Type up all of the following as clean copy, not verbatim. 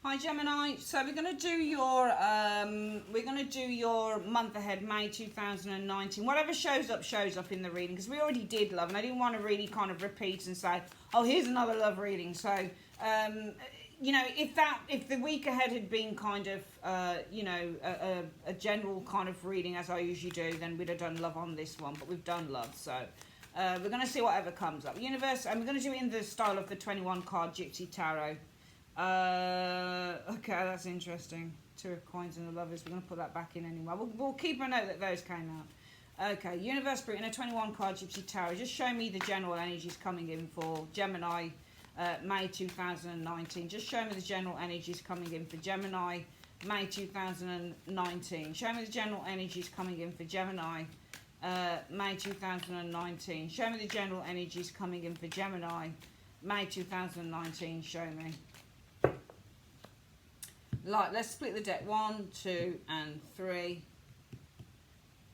Hi Gemini. So we're going to do your month ahead, May 2019. Whatever shows up in the reading, because we already did love, and I didn't want to really kind of repeat and say, oh, here's another love reading. So you know, if the week ahead had been kind of a general kind of reading as I usually do, then we'd have done love on this one, but we've done love. So we're going to see whatever comes up. Universe, and we're going to do it in the style of the 21 card Gypsy Tarot. Okay, that's interesting. Two of coins and the lovers. We're going to put that back in anyway. We'll keep a note that those came out. Okay, Universe Spirit in a 21 card Gypsy Tarot. Just show me the general energies coming in for Gemini, May 2019. Just show me the general energies coming in for Gemini, May 2019. Show me the general energies coming in for Gemini, May 2019. Show me the general energies coming in for Gemini, May 2019. Show me. Let's split the deck. 1, 2, and 3.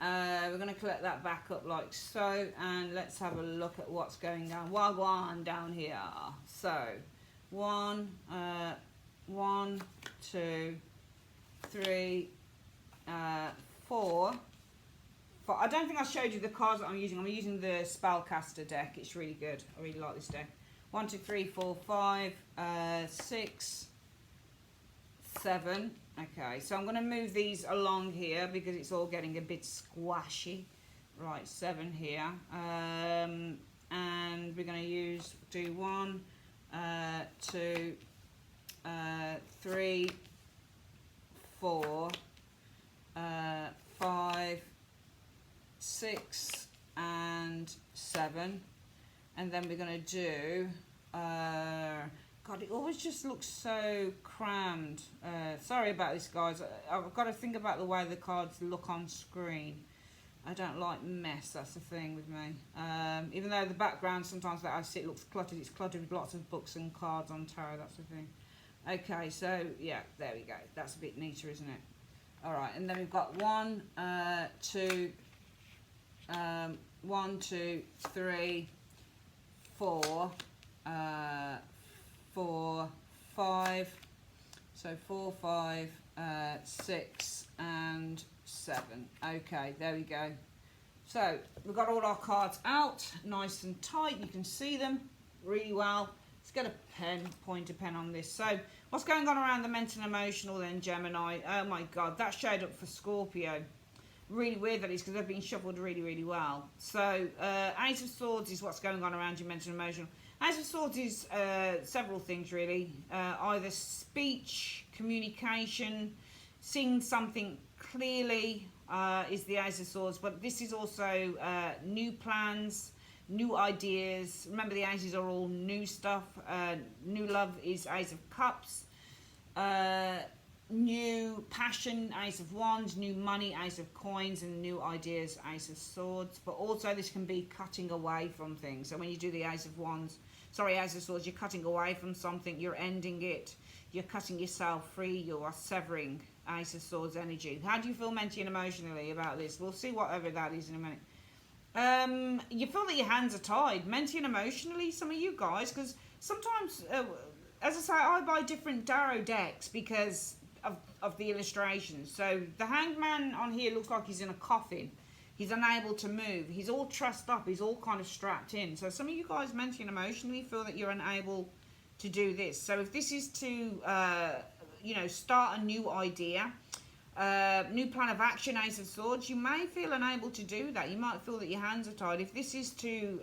We're going to collect that back up like so, and let's have a look at what's going on. Wagwan down here. So, 1, 2, 3, 4. I don't think I showed you the cards that I'm using. I'm using the Spellcaster deck. It's really good. I really like this deck. 1, 2, 3, 4, 5, 6, 7. Okay, so I'm going to move these along here because it's all getting a bit squashy. Right, 7 here. And we're going to do 1, 2, 3, 4, 5, 6, and 7. And then we're going to do... God, it always just looks so crammed. Sorry about this, guys. I've got to think about the way the cards look on screen. I don't like mess, that's the thing with me. Even though the background, sometimes that I see it looks cluttered. It's cluttered with lots of books and cards on tarot, that's the thing. Okay, so, yeah, there we go. That's a bit neater, isn't it? All right, and then we've got 1, 2, 3, 4, 4, 5, so 4, 5, 6, and 7. Okay, there we go. So we've got all our cards out, nice and tight. You can see them really well. Let's get a pen, pointer pen on this. So what's going on around the mental and emotional then, Gemini? Oh my God, that showed up for Scorpio. Really weird that is, because they've been shuffled really, really well. So Ace of Swords is what's going on around your mental and emotional. Ace of Swords is several things really, either speech, communication, seeing something clearly is the Ace of Swords, but this is also new plans, new ideas. Remember, the Aces are all new stuff. New love is Ace of Cups, new passion, Ace of Wands, new money, Ace of Coins, and new ideas, Ace of Swords. But also this can be cutting away from things. So when you do the Ace of Wands, Ace of Swords, you're cutting away from something, you're ending it, you're cutting yourself free, you are severing Ace of Swords energy. How do you feel mentally and emotionally about this? We'll see whatever that is in a minute. You feel that your hands are tied, mentally and emotionally, some of you guys, because sometimes, as I say, I buy different tarot decks because of the illustrations. So the Hanged Man on here looks like he's in a coffin. He's unable to move. He's all trussed up. He's all kind of strapped in. So some of you guys mentally and emotionally feel that you're unable to do this. So if this is to, start a new idea, new plan of action, Ace of Swords, you may feel unable to do that. You might feel that your hands are tied. If this is to,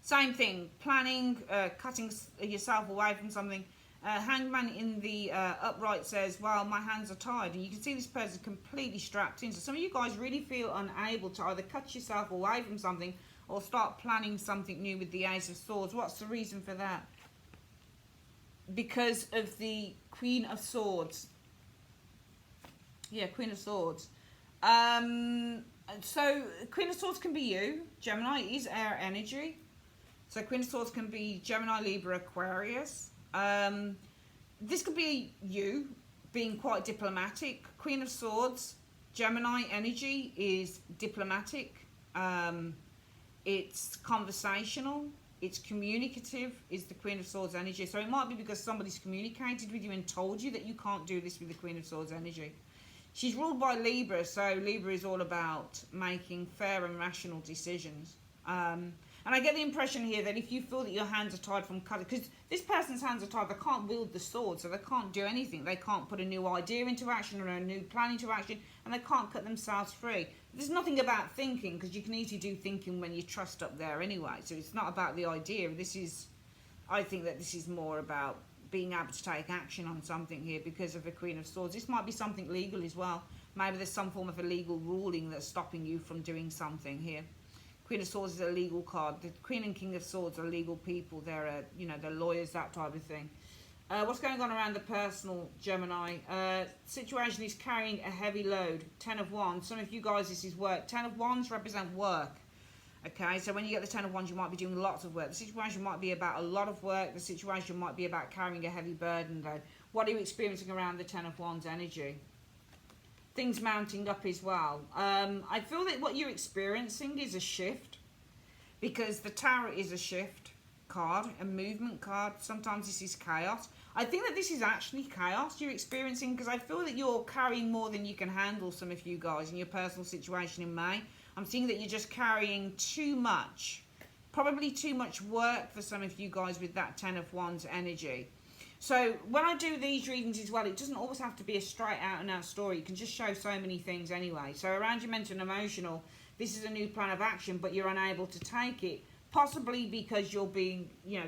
same thing, planning, cutting yourself away from something, Hanged Man in the upright says, well, my hands are tied. And you can see this person completely strapped in. So some of you guys really feel unable to either cut yourself away from something or start planning something new with the Ace of Swords. What's the reason for that? Because of the Queen of Swords. Yeah, Queen of Swords. So Queen of Swords can be you. Gemini is air energy. So Queen of Swords can be Gemini, Libra, Aquarius. This could be you being quite diplomatic. Queen of Swords, Gemini energy is diplomatic. It's conversational. It's communicative, is the Queen of Swords energy. So it might be because somebody's communicated with you and told you that you can't do this with the Queen of Swords energy. She's ruled by Libra, so Libra is all about making fair and rational decisions. And I get the impression here that if you feel that your hands are tied from cutting, because this person's hands are tied, they can't wield the sword, so they can't do anything. They can't put a new idea into action or a new plan into action, and they can't cut themselves free. There's nothing about thinking, because you can easily do thinking when you trust up there anyway. So it's not about the idea. I think that this is more about being able to take action on something here because of the Queen of Swords. This might be something legal as well. Maybe there's some form of a legal ruling that's stopping you from doing something here. Queen of Swords is a legal card. The Queen and King of Swords are legal people. They're, they're lawyers, that type of thing. What's going on around the personal, Gemini? Situation is carrying a heavy load. 10 of Wands. Some of you guys, this is work. 10 of Wands represent work. Okay, so when you get the 10 of Wands, you might be doing lots of work. The situation might be about a lot of work. The situation might be about carrying a heavy burden, though. What are you experiencing around the 10 of Wands energy? Things mounting up as well. I feel that what you're experiencing is a shift, because the Tower is a shift card, a movement card. Sometimes this is chaos. I think that this is actually chaos you're experiencing, because I feel that you're carrying more than you can handle, some of you guys, in your personal situation in May. I'm seeing that you're just carrying too much, probably too much work for some of you guys with that 10 of Wands energy. So when I do these readings as well, it doesn't always have to be a straight out and out story. You can just show so many things anyway. So around your mental and emotional, this is a new plan of action, but you're unable to take it. Possibly because you're being, you're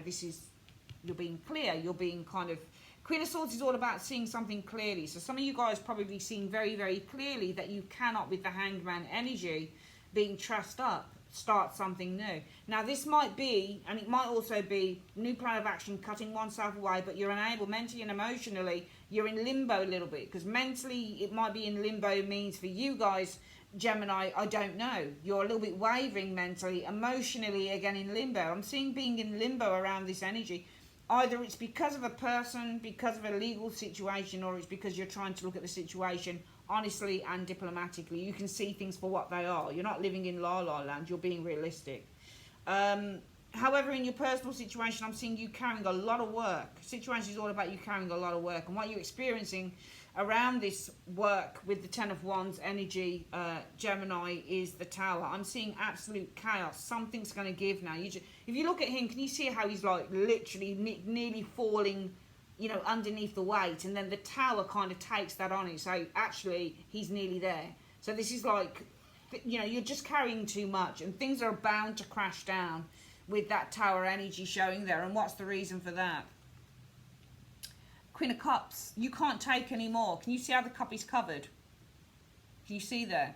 being clear. You're being kind of, Queen of Swords is all about seeing something clearly. So some of you guys probably seeing very, very clearly that you cannot, with the Hanged Man energy, being trussed up, start something new. Now this might be, and it might also be, new plan of action, cutting oneself away, but you're unable, mentally and emotionally, you're in limbo a little bit, because mentally it might be in limbo means for you guys, Gemini, I don't know. You're a little bit wavering mentally, emotionally again in limbo. I'm seeing being in limbo around this energy. Either it's because of a person, because of a legal situation, or it's because you're trying to look at the situation honestly and diplomatically. You can see things for what they are. You're not living in la la land, you're being realistic. However, in your personal situation, I'm seeing you carrying a lot of work. Situation is all about you carrying a lot of work, and what you're experiencing around this work with the 10 of Wands energy, Gemini, is the Tower. I'm seeing absolute chaos. Something's going to give now. If you look at him, can you see how he's like literally nearly falling, underneath the weight, and then the Tower kind of takes that on it. So actually he's nearly there. So this is like, you're just carrying too much, and things are bound to crash down with that Tower energy showing there. And what's the reason for that? Queen of Cups, you can't take any more. Can you see how the cup is covered? Can you see there?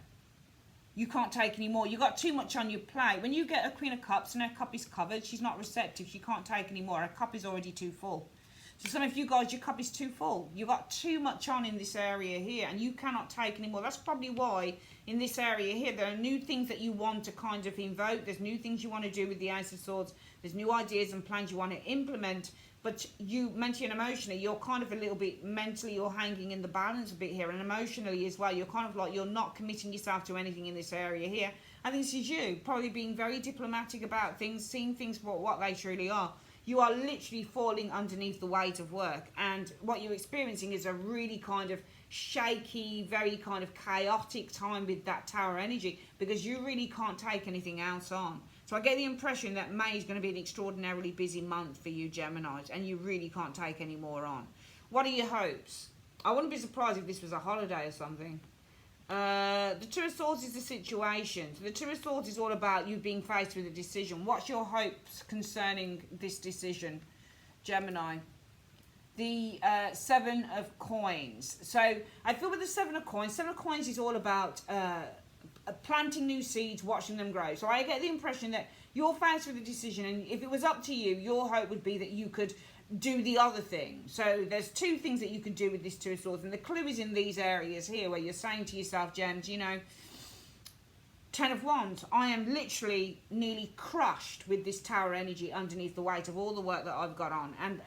You can't take any more. You've got too much on your plate. When you get a Queen of Cups and her cup is covered, she's not receptive. She can't take any more. Her cup is already too full. So some of you guys, your cup is too full. You've got too much on in this area here, and you cannot take any more. That's probably why in this area here, there are new things that you want to kind of invoke. There's new things you want to do with the Ace of Swords. There's new ideas and plans you want to implement. But you, mentally and emotionally, you're kind of a little bit, mentally you're hanging in the balance a bit here, and emotionally as well, you're kind of like, you're not committing yourself to anything in this area here. And this is you, probably being very diplomatic about things, seeing things for what they truly are. You are literally falling underneath the weight of work, and what you're experiencing is a really kind of shaky, very kind of chaotic time with that Tower energy, because you really can't take anything else on. So I get the impression that May is going to be an extraordinarily busy month for you Geminis, and you really can't take any more on. What are your hopes? I wouldn't be surprised if this was a holiday or something. The Two of Swords is the situation. So the Two of Swords is all about you being faced with a decision. What's your hopes concerning this decision, Gemini? The Seven of Coins. So I feel with the Seven of Coins is all about planting new seeds, watching them grow. So I get the impression that you're faced with a decision, and if it was up to you, your hope would be that you could do the other thing. So there's two things that you can do with this Two of Swords, and the clue is in these areas here where you're saying to yourself, Gems, 10 of Wands, I am literally nearly crushed with this Tower energy underneath the weight of all the work that I've got on. And,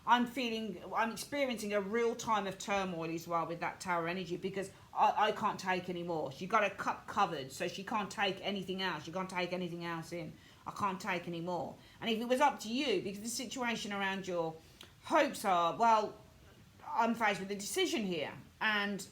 I'm experiencing a real time of turmoil as well with that Tower energy, because I can't take any more. She got her cup covered, so she can't take anything else. She can't take anything else in. I can't take any more. And if it was up to you, because the situation around your hopes are, well, I'm faced with a decision here. And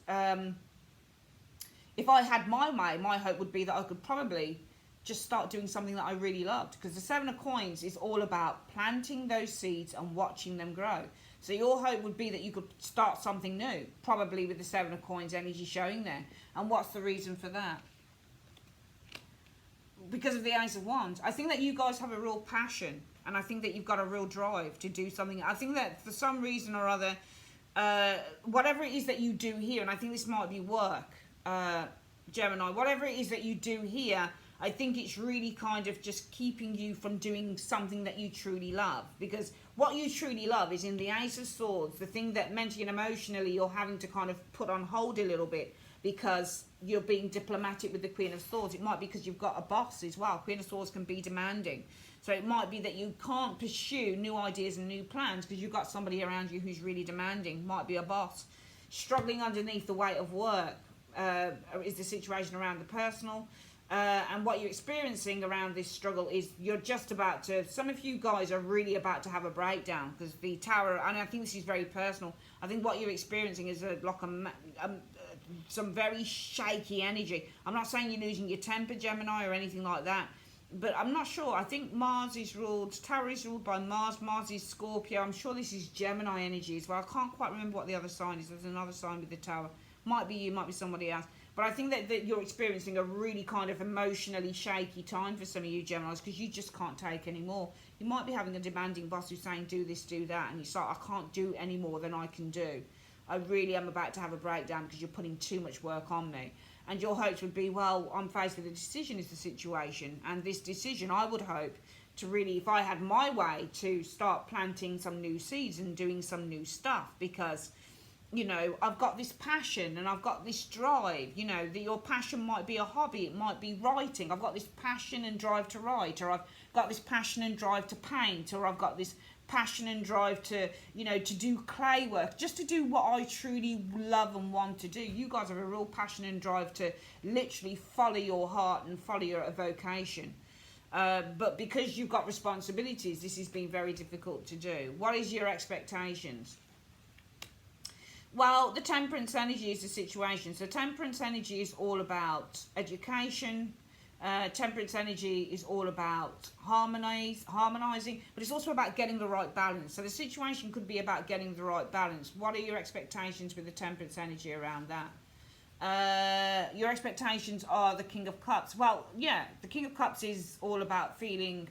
if I had my way, my hope would be that I could probably just start doing something that I really loved. Because the Seven of Coins is all about planting those seeds and watching them grow. So your hope would be that you could start something new, probably with the Seven of Coins energy showing there. And what's the reason for that? Because of the Ace of Wands. I think that you guys have a real passion, and I think that you've got a real drive to do something. I think that for some reason or other, whatever it is that you do here, and I think this might be work, Gemini, whatever it is that you do here, I think it's really kind of just keeping you from doing something that you truly love. Because what you truly love is in the Ace of Swords, the thing that mentally and emotionally you're having to kind of put on hold a little bit because you're being diplomatic with the Queen of Swords. It might be because you've got a boss as well. Queen of Swords can be demanding. So it might be that you can't pursue new ideas and new plans because you've got somebody around you who's really demanding. Might be a boss. Struggling underneath the weight of work is the situation around the personal. And what you're experiencing around this struggle is you're just about to, some of you guys are really about to have a breakdown because the Tower, and I think this is very personal, I think what you're experiencing is some very shaky energy. I'm not saying you're losing your temper, Gemini, or anything like that, but I'm not sure. I think Mars is ruled, Tower is ruled by Mars, Mars is Scorpio. I'm sure this is Gemini energy as well. I can't quite remember what the other sign is. There's another sign with the Tower. Might be you, might be somebody else. But I think that you're experiencing a really kind of emotionally shaky time for some of you Geminis because you just can't take any more. You might be having a demanding boss who's saying, do this, do that. And you're like, I can't do any more than I can do. I really am about to have a breakdown because you're putting too much work on me. And your hopes would be, well, I'm faced with a decision is the situation. And this decision, I would hope to really, if I had my way, to start planting some new seeds and doing some new stuff because, you know, I've got this passion and I've got this drive. You know, your passion might be a hobby, it might be writing. I've got this passion and drive to write, or I've got this passion and drive to paint, or I've got this passion and drive to, you know, to do clay work, just to do what I truly love and want to do. You guys have a real passion and drive to literally follow your heart and follow your vocation. But because you've got responsibilities, this has been very difficult to do. What is your expectations? Well, the Temperance energy is the situation. So Temperance energy is all about education. Temperance energy is all about harmonizing, but it's also about getting the right balance. So the situation could be about getting the right balance. What are your expectations with the Temperance energy around that? Your expectations are the King of Cups. Well, yeah, the King of Cups is all about feeling...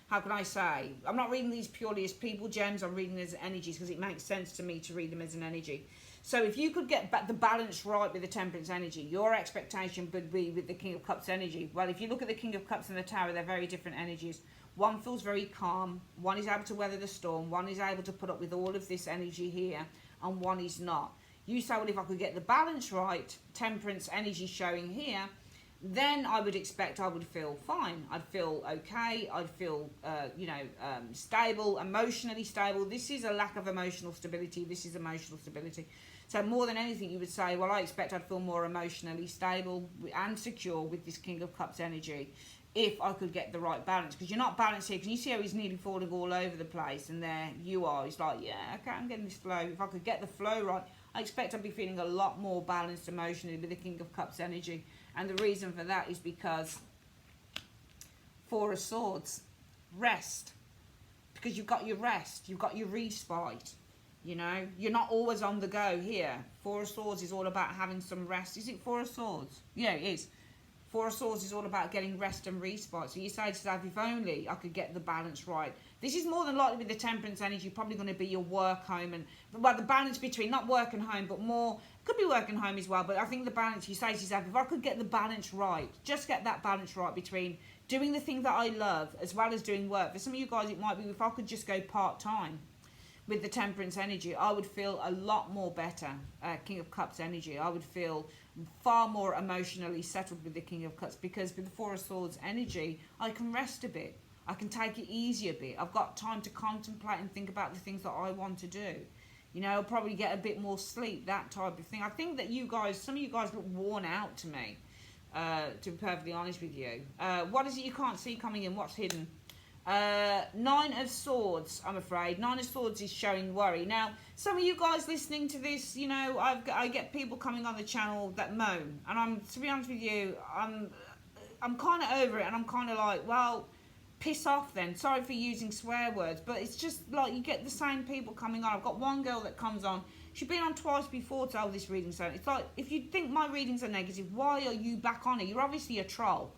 how can I say? I'm not reading these purely as people gems. I'm reading as energies because it makes sense to me to read them as an energy. So if you could get the balance right with the Temperance energy, your expectation would be with the King of Cups energy. Well, if you look at the King of Cups and the Tower, they're very different energies. One feels very calm. One is able to weather the storm. One is able to put up with all of this energy here. And one is not. You say, well, if I could get the balance right, Temperance energy showing here, then I would expect I would feel fine. I'd feel okay. I'd feel, stable, emotionally stable. This is a lack of emotional stability. This is emotional stability. So more than anything, you would say, well, I expect I'd feel more emotionally stable and secure with this King of Cups energy if I could get the right balance. Because you're not balanced here. Because you see how he's nearly falling all over the place. And there you are. He's like, yeah, okay, I'm getting this flow. If I could get the flow right, I expect I'd be feeling a lot more balanced emotionally with the King of Cups energy. And the reason for that is because Four of Swords, rest. Because you've got your rest, you've got your respite. You know, you're not always on the go here. Four of Swords is all about having some rest. Is it Four of Swords? Yeah, it is. Four of Swords is all about getting rest and respite. So you say to yourself, if only I could get the balance right. This is more than likely with the Temperance energy, probably going to be your work, home, and well, the balance between not work and home, but more, could be work and home as well. But I think the balance, you say to yourself, if I could get the balance right, just get that balance right between doing the thing that I love as well as doing work. For some of you guys, it might be if I could just go part-time with the Temperance energy, I would feel a lot more better. King of Cups energy, I would feel far more emotionally settled with the King of Cups, because with the Four of Swords energy, I can rest a bit. I can take it easy a bit. I've got time to contemplate and think about the things that I want to do. You know, I'll probably get a bit more sleep, that type of thing. I think that you guys, some of you guys look worn out to me. to be perfectly honest with you. What is it you can't see coming in? What's hidden? Nine of Swords, I'm afraid. Nine of Swords is showing worry. Now, some of you guys listening to this, you know, I get people coming on the channel that moan. And to be honest with you, I'm kind of over it. And I'm kind of like, well, piss off then. Sorry for using swear words. But it's just like you get the same people coming on. I've got one girl that comes on. She's been on twice before to hold this reading. So it's like, if you think my readings are negative, why are you back on it? You're obviously a troll.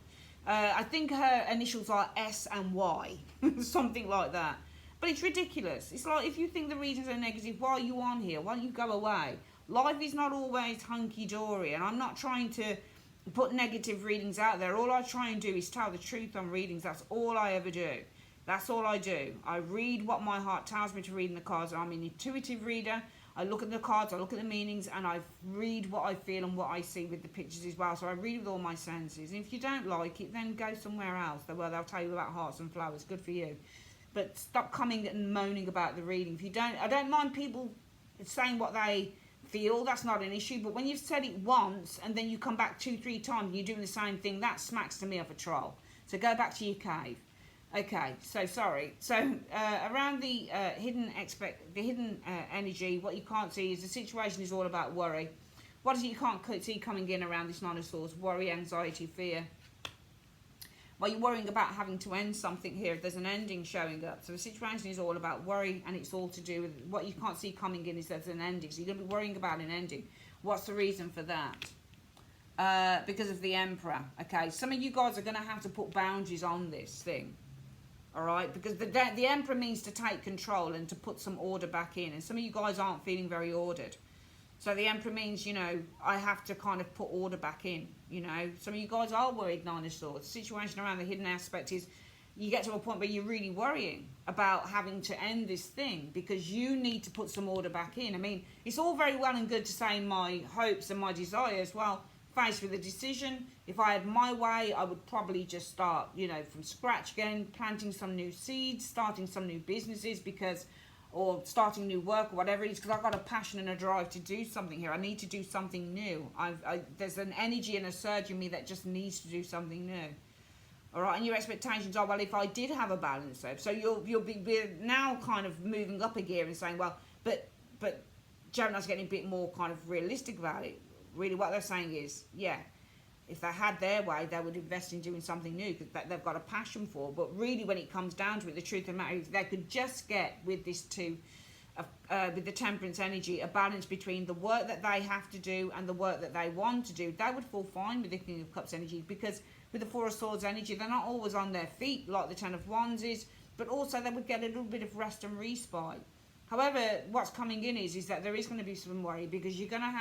I think her initials are S and Y, something like that. But it's ridiculous. It's like, if you think the readings are negative, why are you on here? Why don't you go away? Life is not always hunky-dory, and I'm not trying to put negative readings out there. All I try and do is tell the truth on readings. That's all I ever do. That's all I do. I read what my heart tells me to read in the cards. I'm an intuitive reader. I look at the cards, I look at the meanings, and I read what I feel and what I see with the pictures as well. So I read with all my senses. And if you don't like it, then go somewhere else. Well, they'll tell you about hearts and flowers. Good for you. But stop coming and moaning about the reading. If you don't, I don't mind people saying what they feel. That's not an issue. But when you've said it once and then you come back 2-3 times and you're doing the same thing, that smacks to me of a troll. So go back to your cave. Okay, so sorry. So around the hidden energy, what you can't see is the situation is all about worry. What is it you can't see coming in around this Nine of Swords? Worry, anxiety, fear. Well, you're worrying about having to end something here. There's an ending showing up. So the situation is all about worry, and it's all to do with what you can't see coming in is there's an ending. So you're going to be worrying about an ending. What's the reason for that? Because of the Emperor. Okay, some of you guys are going to have to put boundaries on this thing. All right, because the Emperor means to take control and to put some order back in. And some of you guys aren't feeling very ordered. So the Emperor means, you know, I have to kind of put order back in, you know. Some of you guys are worried, Nine of Swords. The situation around the hidden aspect is you get to a point where you're really worrying about having to end this thing because you need to put some order back in. I mean, it's all very well and good to say my hopes and my desires. Well, faced with a decision, if I had my way, I would probably just start, you know, from scratch again, planting some new seeds, starting some new businesses or starting new work or whatever it is, because I've got a passion and a drive to do something here. I need to do something new. There's an energy and a surge in me that just needs to do something new. All right, and your expectations are, well, if I did have a balance, so you'll be now kind of moving up a gear and saying, well, but Gemini's getting a bit more kind of realistic about it. Really, what they're saying is, yeah, if they had their way, they would invest in doing something new that they've got a passion for. But really, when it comes down to it, the truth of the matter is they could just get with this with the Temperance energy, a balance between the work that they have to do and the work that they want to do. They would fall fine with the King of Cups energy because with the Four of Swords energy, they're not always on their feet like the Ten of Wands is, but also they would get a little bit of rest and respite. However, what's coming in is that there is going to be some worry because you're going to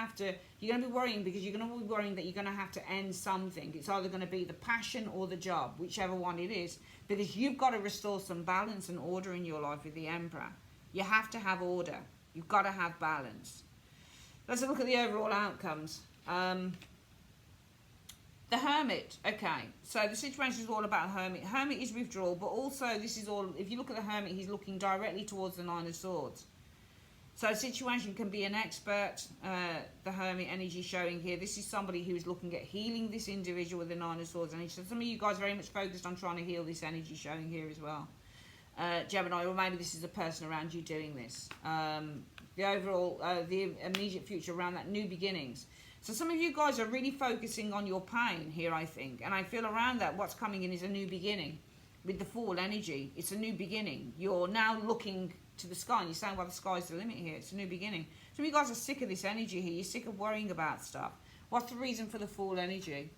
be worrying because you're going to be worrying that you're going to have to end something. It's either going to be the passion or the job, whichever one it is, because you've got to restore some balance and order in your life with the Emperor. You have to have order. You've got to have balance. Let's look at the overall outcomes. The Hermit. Okay, so the situation is all about Hermit. Hermit is withdrawal, but also this is all, if you look at the Hermit, he's looking directly towards the Nine of Swords. So a situation can be an expert, the Hermit energy showing here. This is somebody who is looking at healing this individual with the Nine of Swords energy. So some of you guys are very much focused on trying to heal this energy showing here as well. Gemini, or maybe this is a person around you doing this. The overall, the immediate future around that, new beginnings. So some of you guys are really focusing on your pain here, I think. And I feel around that what's coming in is a new beginning. With the Fool energy, it's a new beginning. You're now looking to the sky and you're saying, well, the sky's the limit here. It's a new beginning. Some of you guys are sick of this energy here. You're sick of worrying about stuff. What's the reason for the Fool energy?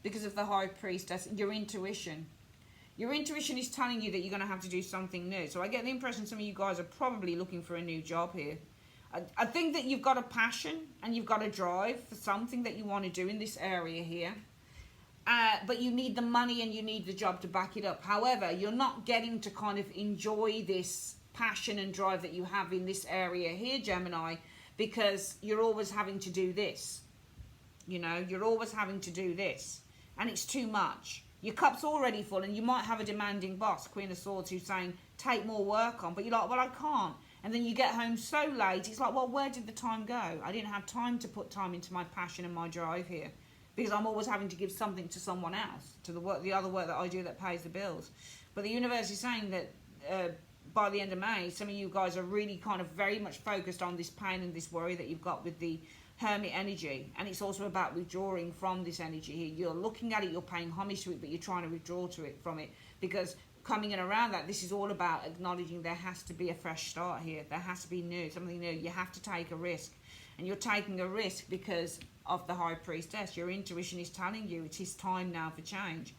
Because of the High Priestess, your intuition. Your intuition is telling you that you're going to have to do something new. So I get the impression some of you guys are probably looking for a new job here. I think that you've got a passion and you've got a drive for something that you want to do in this area here. But you need the money and you need the job to back it up. However, you're not getting to kind of enjoy this passion and drive that you have in this area here, Gemini, because you're always having to do this. You know, you're always having to do this. And it's too much. Your cup's already full and you might have a demanding boss, Queen of Swords, who's saying, take more work on. But you're like, well, I can't. And then you get home so late, it's like, well, where did the time go? I didn't have time to put time into my passion and my drive here because I'm always having to give something to someone else, to the other work that I do that pays the bills. But the universe is saying that by the end of May, some of you guys are really kind of very much focused on this pain and this worry that you've got with the Hermit energy, and it's also about withdrawing from this energy here. You're looking at it, you're paying homage to it, but you're trying to withdraw from it, because coming in around that, this is all about acknowledging there has to be a fresh start here. There has to be something new. You have to take a risk, and you're taking a risk because of the High Priestess. Your intuition is telling you it is time now for change.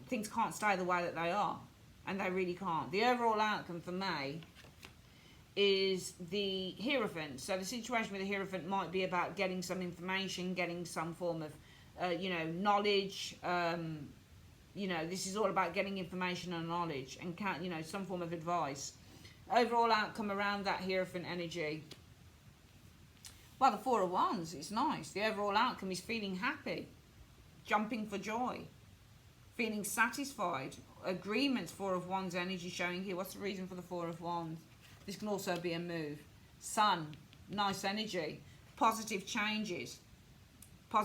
Things can't stay the way that they are, and they really can't. The overall outcome for May is the Hierophant. So the situation with the Hierophant might be about getting some information, getting some form of knowledge. This is all about getting information and knowledge, and some form of advice. Overall outcome around that Hierophant energy, well, the Four of Wands, it's nice. The overall outcome is feeling happy, jumping for joy, feeling satisfied. Agreements, Four of Wands energy showing here. What's the reason for the Four of Wands? This can also be a move. Sun, nice energy. Positive changes.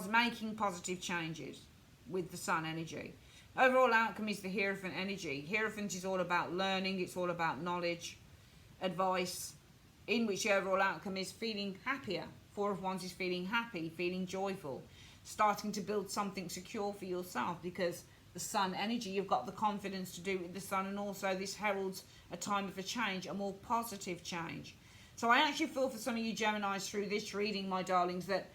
Making positive changes with the Sun energy. Overall outcome is the Hierophant energy. Hierophant is all about learning. It's all about knowledge, advice, in which the overall outcome is feeling happier. Four of Wands is feeling happy, feeling joyful, starting to build something secure for yourself, because the Sun energy, you've got the confidence to do it with the Sun, and also this heralds a time of a change, a more positive change. So I actually feel for some of you Geminis through this reading, my darlings, that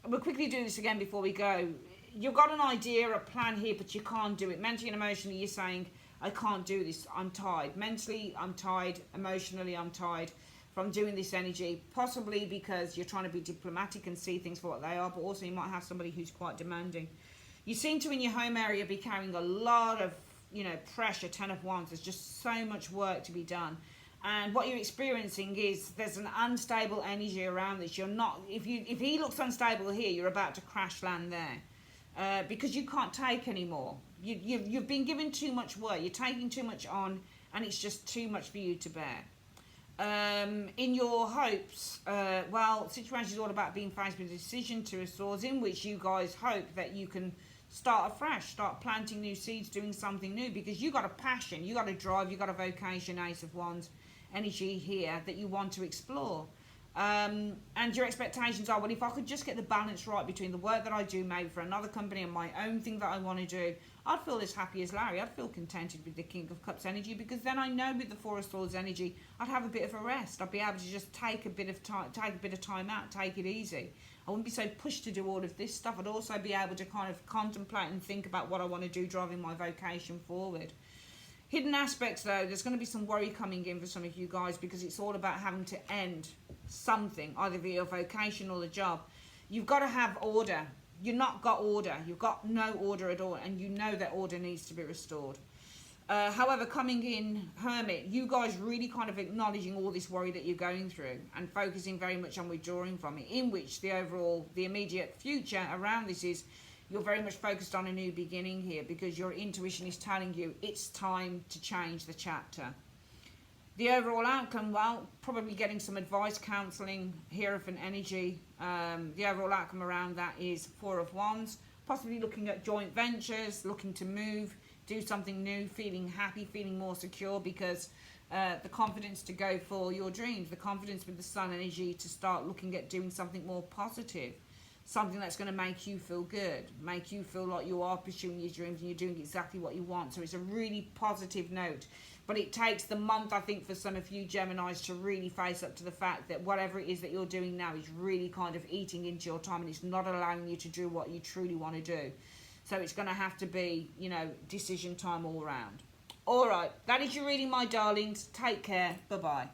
we'll quickly do this again before we go. You've got an idea, a plan here, but you can't do it. Mentally and emotionally, you're saying, I can't do this. I'm tired. Mentally, I'm tired. Emotionally, I'm tired from doing this energy. Possibly because you're trying to be diplomatic and see things for what they are, but also you might have somebody who's quite demanding. You seem to, in your home area, be carrying a lot of, pressure. Ten of Wands. There's just so much work to be done. And what you're experiencing is there's an unstable energy around this. You're not, if he looks unstable here, you're about to crash land there. Because you can't take anymore. You've been given too much work. You're taking too much on, and it's just too much for you to bear. In your hopes, situation is all about being faced with a decision, Two of Swords, in which you guys hope that you can start afresh, start planting new seeds, doing something new, because you got a passion, you got a drive, you got a vocation, Ace of Wands energy here that you want to explore. And your expectations are, well, if I could just get the balance right between the work that I do maybe for another company and my own thing that I want to do, I'd feel as happy as Larry. I'd feel contented with the King of Cups energy, because then I know with the Four of Swords energy, I'd have a bit of a rest. I'd be able to just take a bit of time out, take it easy. I wouldn't be so pushed to do all of this stuff. I'd also be able to kind of contemplate and think about what I want to do, driving my vocation forward. Hidden aspects, though, there's going to be some worry coming in for some of you guys, because it's all about having to end something, either via your vocation or the job. You've got to have order. You've not got order. You've got no order at all, and you know that order needs to be restored. However, coming in Hermit, you guys really kind of acknowledging all this worry that you're going through and focusing very much on withdrawing from it, in which the immediate future around this is you're very much focused on a new beginning here, because your intuition is telling you it's time to change the chapter. The overall outcome, well, probably getting some advice, counselling, Hierophant energy. The overall outcome around that is Four of Wands, possibly looking at joint ventures, looking to move, do something new, feeling happy, feeling more secure, because the confidence to go for your dreams, the confidence with the Sun energy to start looking at doing something more positive. Something that's going to make you feel good, make you feel like you are pursuing your dreams and you're doing exactly what you want. So it's a really positive note. But it takes the month, I think, for some of you Geminis to really face up to the fact that whatever it is that you're doing now is really kind of eating into your time, and it's not allowing you to do what you truly want to do. So it's going to have to be, decision time all around. All right, that is your reading, my darlings. Take care. Bye-bye.